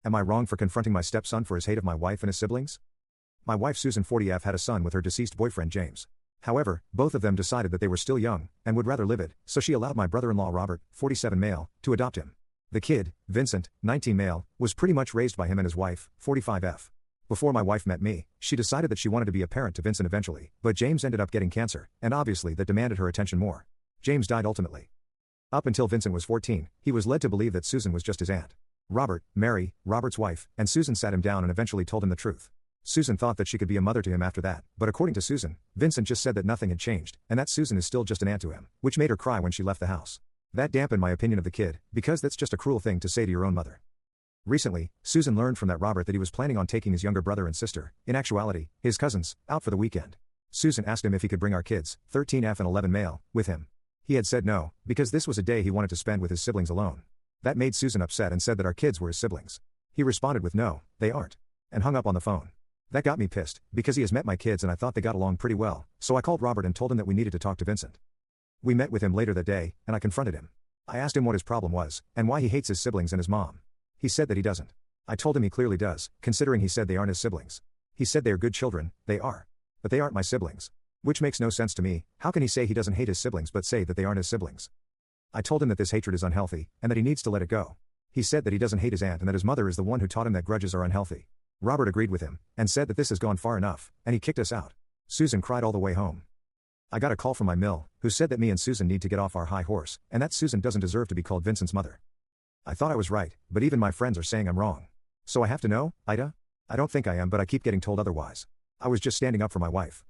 Am I wrong for confronting my stepson for his hate of my wife and his siblings? My wife Susan 40F had a son with her deceased boyfriend James. However, both of them decided that they were still young, and would rather live it, so she allowed my brother-in-law Robert, 47 male, to adopt him. The kid, Vincent, 19 male, was pretty much raised by him and his wife, 45F. Before my wife met me, she decided that she wanted to be a parent to Vincent eventually, but James ended up getting cancer, and obviously that demanded her attention more. James died ultimately. Up until Vincent was 14, he was led to believe that Susan was just his aunt. Robert, Mary, Robert's wife, and Susan sat him down and eventually told him the truth. Susan thought that she could be a mother to him after that, but according to Susan, Vincent just said that nothing had changed, and that Susan is still just an aunt to him, which made her cry when she left the house. That dampened my opinion of the kid, because that's just a cruel thing to say to your own mother. Recently, Susan learned from that Robert that he was planning on taking his younger brother and sister, in actuality, his cousins, out for the weekend. Susan asked him if he could bring our kids, 13F and 11 male, with him. He had said no, because this was a day he wanted to spend with his siblings alone. That made Susan upset and said that our kids were his siblings. He responded with no, they aren't, and hung up on the phone. That got me pissed, because he has met my kids and I thought they got along pretty well, so I called Robert and told him that we needed to talk to Vincent. We met with him later that day, and I confronted him. I asked him what his problem was, and why he hates his siblings and his mom. He said that he doesn't. I told him he clearly does, considering he said they aren't his siblings. He said they are good children, they are. But they aren't my siblings. Which makes no sense to me. How can he say he doesn't hate his siblings but say that they aren't his siblings? I told him that this hatred is unhealthy, and that he needs to let it go. He said that he doesn't hate his aunt and that his mother is the one who taught him that grudges are unhealthy. Robert agreed with him, and said that this has gone far enough, and he kicked us out. Susan cried all the way home. I got a call from my mill, who said that me and Susan need to get off our high horse, and that Susan doesn't deserve to be called Vincent's mother. I thought I was right, but even my friends are saying I'm wrong. So I have to know, AITA? I don't think I am, but I keep getting told otherwise. I was just standing up for my wife.